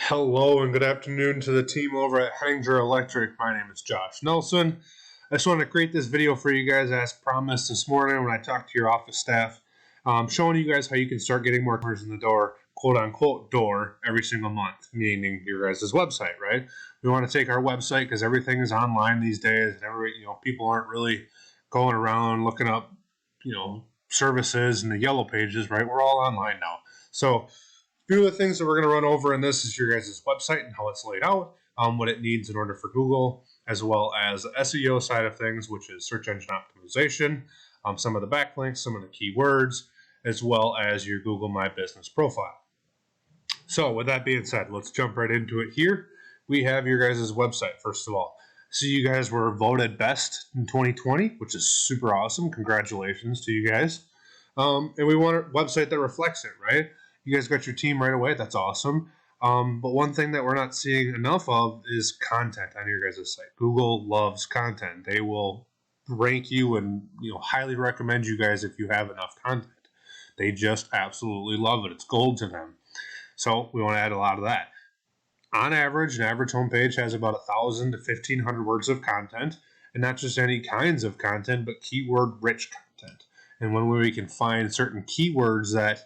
Hello and good afternoon to the team over at Henniger Electric. My name is Josh Nelson. I just wanted to create this video for you guys as promised this morning when I talked to your office staff, showing you guys how you can start getting more customers in the door, quote unquote door, every single month, meaning your guys' website, right? We want to take our website because everything is online these days, and people aren't really going around looking up, services in the yellow pages, right? We're all online now. So a few of the things that we're going to run over in this is your guys' website and how it's laid out, what it needs in order for Google, as well as the SEO side of things, which is search engine optimization, some of the backlinks, some of the keywords, as well as your Google My Business profile. So with that being said, let's jump right into it here. We have your guys' website, first of all. So you guys were voted best in 2020, which is super awesome. Congratulations to you guys. And we want a website that reflects it, right? You guys got your team right away. That's awesome. But one thing that we're not seeing enough of is content on your guys' site. Google loves content. They will rank you and highly recommend you guys if you have enough content. They just absolutely love it. It's gold to them. So we want to add a lot of that. On average, an average homepage has about 1,000 to 1,500 words of content, and not just any kinds of content, but keyword-rich content. And when we can find certain keywords that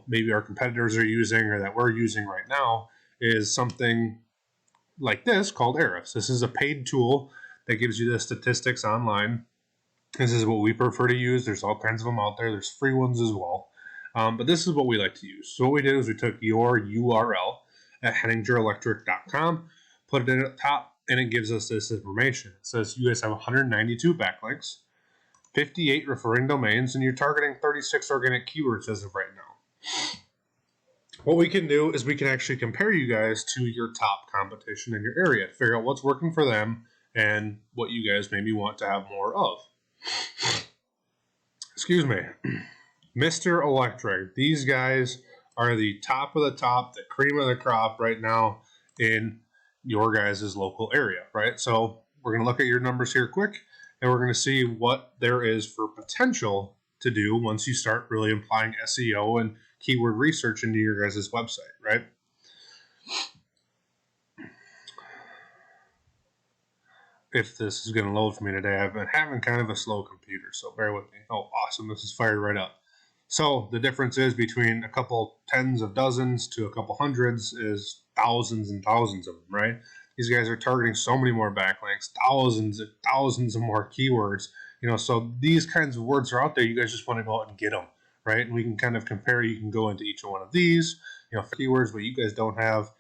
maybe our competitors are using or that we're using right now, is something like this called Ahrefs. This is a paid tool that gives you the statistics online. This is what we prefer to use. There's all kinds of them out there. There's free ones as well. But this is what we like to use. So what we did is we took your URL at hennigerelectric.com, put it in at the top, and it gives us this information. It says you guys have 192 backlinks, 58 referring domains, and you're targeting 36 organic keywords as of right now. What we can do is we can actually compare you guys to your top competition in your area to figure out what's working for them and what you guys maybe want to have more of. Excuse me. Mr. Electric. These guys are the top of the top, the cream of the crop right now in your guys' local area, right? So we're going to look at your numbers here quick, and we're going to see what there is for potential to do once you start really applying SEO and keyword research into your guys' website, right? If this is going to load for me today, I've been having kind of a slow computer, so bear with me. Oh, awesome. This is fired right up. So the difference is between a couple tens of dozens to a couple hundreds is thousands and thousands of them, right? These guys are targeting so many more backlinks, thousands and thousands of more keywords. So these kinds of words are out there. You guys just want to go out and get them, right? And we can kind of compare. You can go into each one of these, keywords, but you guys don't have,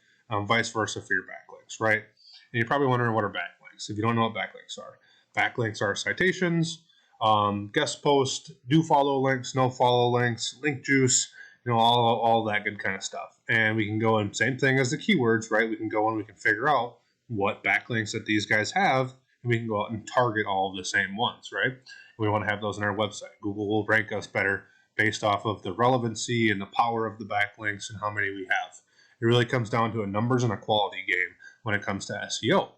vice versa for your backlinks, right? And you're probably wondering what are backlinks. If you don't know what backlinks are citations, guest post, do follow links, no follow links, link juice, all that good kind of stuff. And we can go in, same thing as the keywords, right? We can go and we can figure out what backlinks that these guys have, and we can go out and target all of the same ones, right? And we want to have those on our website. Google will rank us better based off of the relevancy and the power of the backlinks and how many we have. It really comes down to a numbers and a quality game when it comes to SEO.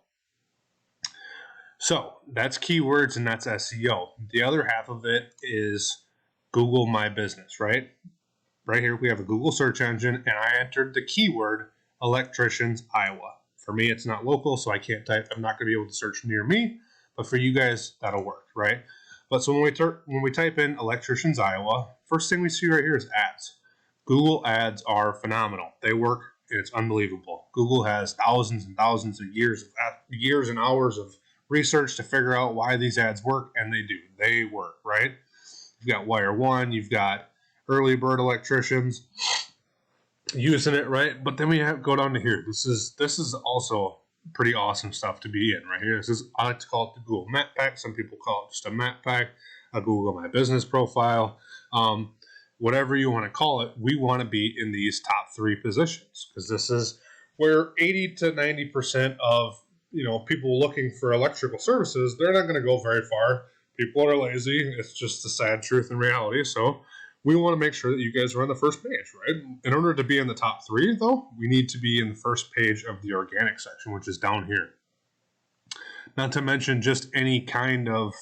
So that's keywords and that's SEO. The other half of it is Google My Business, right? Right here we have a Google search engine, and I entered the keyword electricians, Iowa. For me, it's not local, so I can't type. I'm not going to be able to search near me, but for you guys, that'll work, right? But so when we type in electricians, Iowa, first thing we see right here is ads. Google ads are phenomenal. They work, and it's unbelievable. Google has thousands and thousands of years and hours of research to figure out why these ads work, and they do. They work, right? You've got Wire One, you've got early bird electricians using it, right? But then we go down to here. This is also pretty awesome stuff to be in right here. I like to call it the Google Map Pack. Some people call it just a map pack, a Google My Business profile, whatever you want to call it. We want to be in these top 3 positions because this is where 80 to 90% of people looking for electrical services, they're not going to go very far. People are lazy. It's just the sad truth and reality. So we want to make sure that you guys are on the first page, right? In order to be in the top 3, though, we need to be in the first page of the organic section, which is down here. Not to mention just any kind of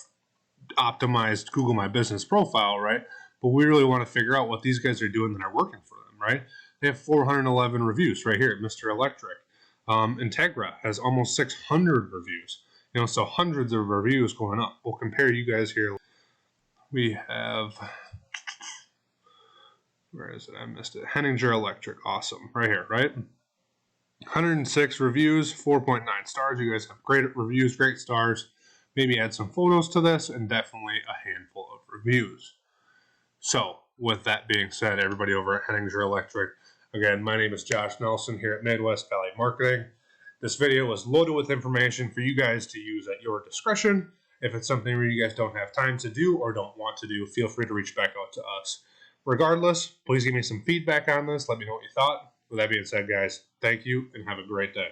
optimized Google My Business profile, right? But we really want to figure out what these guys are doing that are working for them, right? They have 411 reviews right here at Mr. Electric. Integra has almost 600 reviews. So hundreds of reviews going up. We'll compare you guys here. We have, where is it? I missed it. Henniger Electric, awesome, right here, right? 106 reviews, 4.9 stars. You guys have great reviews, great stars. Maybe add some photos to this, and definitely a handful of reviews. So, with that being said, everybody over at Henniger Electric, again, my name is Josh Nelson here at Midwest Valley Marketing. This video was loaded with information for you guys to use at your discretion. If it's something where you guys don't have time to do or don't want to do, feel free to reach back out to us. Regardless, please give me some feedback on this. Let me know what you thought. With that being said, guys, thank you and have a great day.